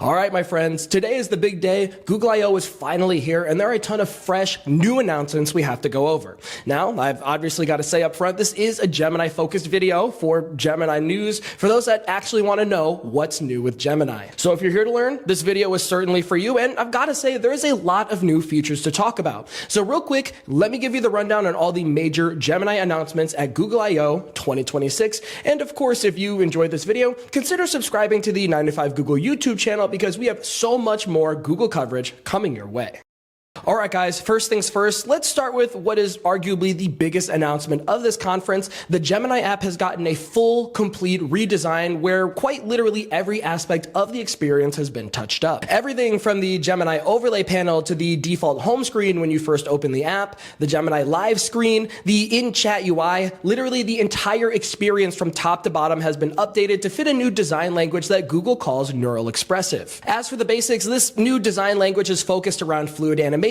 All right, my friends, today is the big day. Google I/O is finally here, and there are a ton of fresh, new announcements we have to go over. Now, I've obviously got to say up front, this is a Gemini-focused video for Gemini news, for those that actually want to know what's new with Gemini. So if you're here to learn, this video is certainly for you, and I've got to say, there is a lot of new features to talk about. So real quick, let me give you the rundown on all the major Gemini announcements at Google I/O 2026. And of course, if you enjoyed this video, consider subscribing to the 9 to 5 Google YouTube channel, because we have so much more Google coverage coming your way. All right, guys, first things first, let's start with what is arguably the biggest announcement of this conference. The Gemini app has gotten a full, complete redesign where quite literally every aspect of the experience has been touched up. Everything from the Gemini overlay panel to the default home screen when you first open the app, the Gemini live screen, the in-chat UI, literally the entire experience from top to bottom has been updated to fit a new design language that Google calls Neural Expressive. As for the basics, this new design language is focused around fluid animations,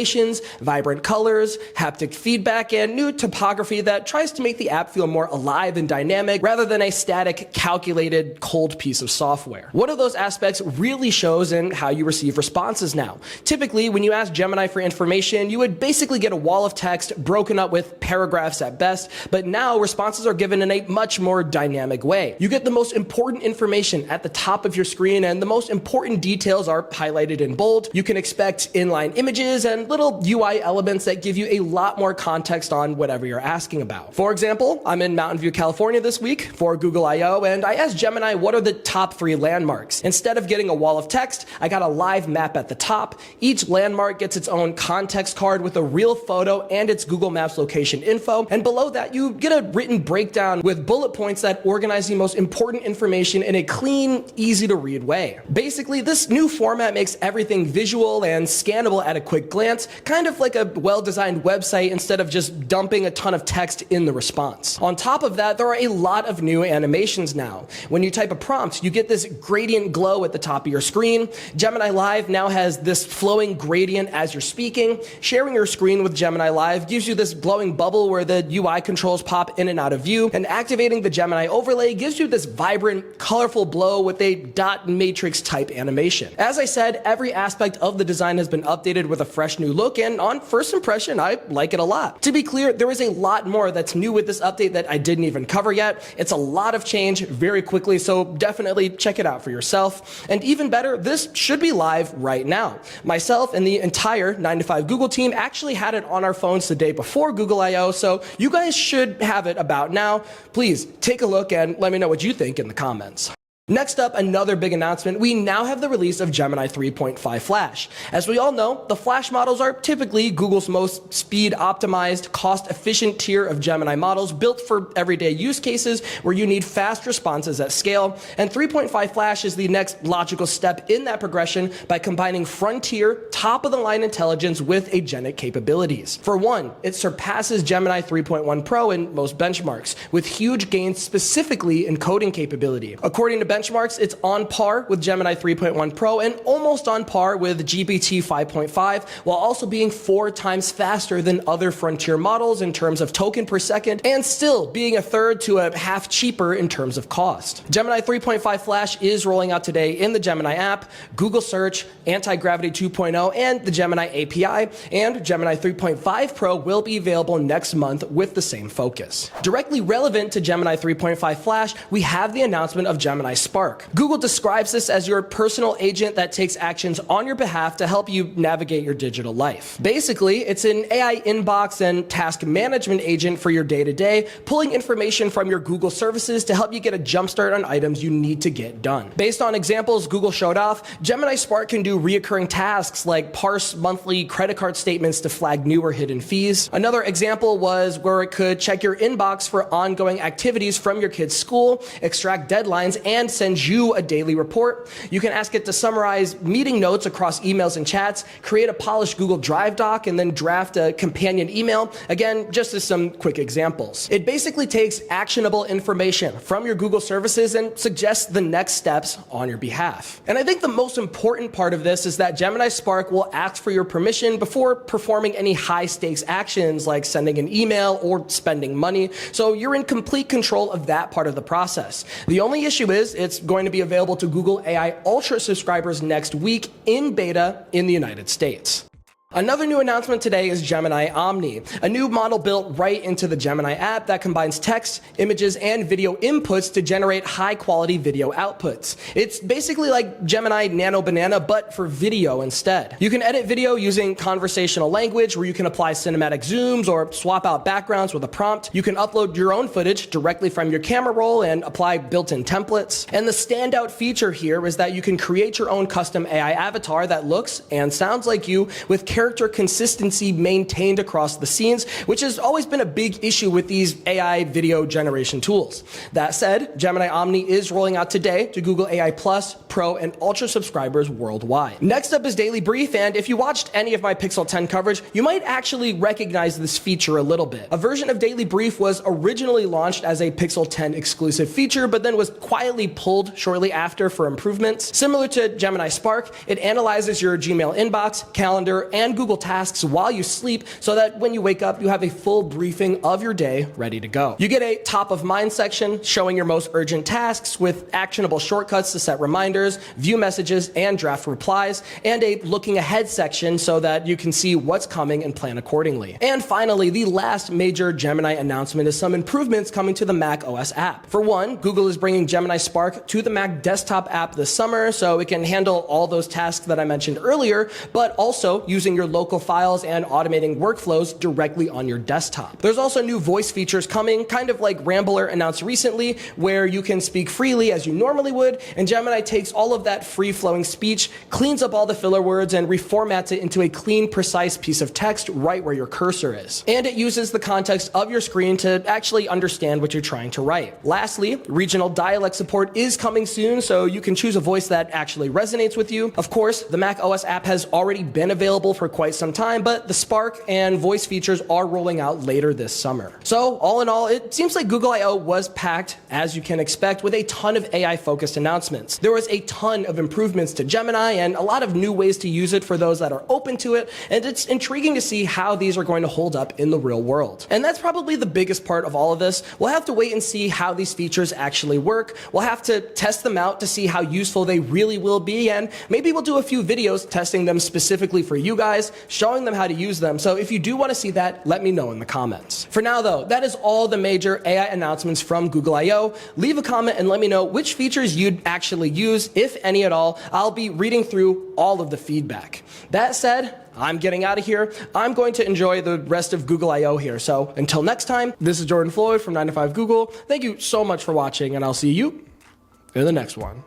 vibrant colors, haptic feedback, and new topography that tries to make the app feel more alive and dynamic rather than a static, calculated, cold piece of software. One of those aspects really shows in how you receive responses now. Typically, when you ask Gemini for information, you would basically get a wall of text broken up with paragraphs at best, but now responses are given in a much more dynamic way. You get the most important information at the top of your screen, and the most important details are highlighted in bold. You can expect inline images and little UI elements that give you a lot more context on whatever you're asking about. For example, I'm in Mountain View, California this week for Google I/O, and I asked Gemini what are the top 3 landmarks. Instead of getting a wall of text, I got a live map at the top. Each landmark gets its own context card with a real photo and its Google Maps location info, and below that you get a written breakdown with bullet points that organize the most important information in a clean, easy to read way. Basically, this new format makes everything visual and scannable at a quick glance, kind of like a well-designed website instead of just dumping a ton of text in the response. On top of that, there are a lot of new animations now. When you type a prompt, you get this gradient glow at the top of your screen. Gemini Live now has this flowing gradient as you're speaking. Sharing your screen with Gemini Live gives you this glowing bubble where the UI controls pop in and out of view, and activating the Gemini overlay gives you this vibrant, colorful glow with a dot matrix type animation. As I said, every aspect of the design has been updated with a fresh new look, and on first impression, I like it a lot. To be clear, there is a lot more that's new with this update that I didn't even cover yet. It's a lot of change very quickly, so definitely check it out for yourself. And even better, this should be live right now. Myself and the entire 9 to 5 Google team actually had it on our phones the day before Google I/O, so you guys should have it about now. Please take a look and let me know what you think in the comments. Next up, another big announcement. We now have the release of Gemini 3.5 Flash. As we all know, the Flash models are typically Google's most speed-optimized, cost-efficient tier of Gemini models built for everyday use cases where you need fast responses at scale. And 3.5 Flash is the next logical step in that progression by combining frontier, top-of-the-line intelligence with agentic capabilities. For one, it surpasses Gemini 3.1 Pro in most benchmarks, with huge gains specifically in coding capability. According to benchmarks, it's on par with Gemini 3.1 Pro and almost on par with GPT 5.5, while also being 4 times faster than other frontier models in terms of token per second, and still being a third to a half cheaper in terms of cost. Gemini 3.5 Flash is rolling out today in the Gemini app, Google Search, Anti-Gravity 2.0, and the Gemini API, and Gemini 3.5 Pro will be available next month with the same focus. Directly relevant to Gemini 3.5 Flash, we have the announcement of Gemini Spark. Google describes this as your personal agent that takes actions on your behalf to help you navigate your digital life. Basically, it's an AI inbox and task management agent for your day-to-day, pulling information from your Google services to help you get a jumpstart on items you need to get done. Based on examples Google showed off, Gemini Spark can do reoccurring tasks like parse monthly credit card statements to flag new or hidden fees. Another example was where it could check your inbox for ongoing activities from your kid's school, extract deadlines, and sends you a daily report. You can ask it to summarize meeting notes across emails and chats, create a polished Google Drive doc, and then draft a companion email. Again, just as some quick examples. It basically takes actionable information from your Google services and suggests the next steps on your behalf. And I think the most important part of this is that Gemini Spark will ask for your permission before performing any high-stakes actions like sending an email or spending money, so you're in complete control of that part of the process. The only issue is it's going to be available to Google AI Ultra subscribers next week in beta in the United States. Another new announcement today is Gemini Omni, a new model built right into the Gemini app that combines text, images, and video inputs to generate high-quality video outputs. It's basically like Gemini Nano Banana, but for video instead. You can edit video using conversational language, where you can apply cinematic zooms or swap out backgrounds with a prompt. You can upload your own footage directly from your camera roll and apply built-in templates. And the standout feature here is that you can create your own custom AI avatar that looks and sounds like you, with character consistency maintained across the scenes, which has always been a big issue with these AI video generation tools. That said, Gemini Omni is rolling out today to Google AI Plus, Pro, and Ultra subscribers worldwide. Next up is Daily Brief, and if you watched any of my Pixel 10 coverage, you might actually recognize this feature a little bit. A version of Daily Brief was originally launched as a Pixel 10 exclusive feature, but then was quietly pulled shortly after for improvements. Similar to Gemini Spark, it analyzes your Gmail inbox, calendar, and Google Tasks while you sleep, so that when you wake up, you have a full briefing of your day ready to go. You get a top of mind section showing your most urgent tasks with actionable shortcuts to set reminders, view messages, and draft replies, and a looking ahead section so that you can see what's coming and plan accordingly. And finally, the last major Gemini announcement is some improvements coming to the macOS app. For one, Google is bringing Gemini Spark to the Mac desktop app this summer, so it can handle all those tasks that I mentioned earlier, but also using your local files and automating workflows directly on your desktop. There's also new voice features coming, kind of like Rambler announced recently, where you can speak freely as you normally would, and Gemini takes all of that free-flowing speech, cleans up all the filler words, and reformats it into a clean, precise piece of text right where your cursor is. And it uses the context of your screen to actually understand what you're trying to write. Lastly, regional dialect support is coming soon, so you can choose a voice that actually resonates with you. Of course, the macOS app has already been available for quite some time, but the Spark and voice features are rolling out later this summer. So all in all, it seems like Google I/O was packed, as you can expect, with a ton of AI-focused announcements. There was a ton of improvements to Gemini and a lot of new ways to use it for those that are open to it, and it's intriguing to see how these are going to hold up in the real world. And that's probably the biggest part of all of this. We'll have to wait and see how these features actually work. We'll have to test them out to see how useful they really will be, and maybe we'll do a few videos testing them specifically for you guys, showing them how to use them. So if you do want to see that, let me know in the comments. For now though, that is all the major AI announcements from Google I/O. Leave a comment and let me know which features you'd actually use, if any at all. I'll be reading through all of the feedback. That said, I'm getting out of here. I'm going to enjoy the rest of Google I/O here. So until next time, this is Jordan Floyd from 9to5 Google. Thank you so much for watching, and I'll see you in the next one.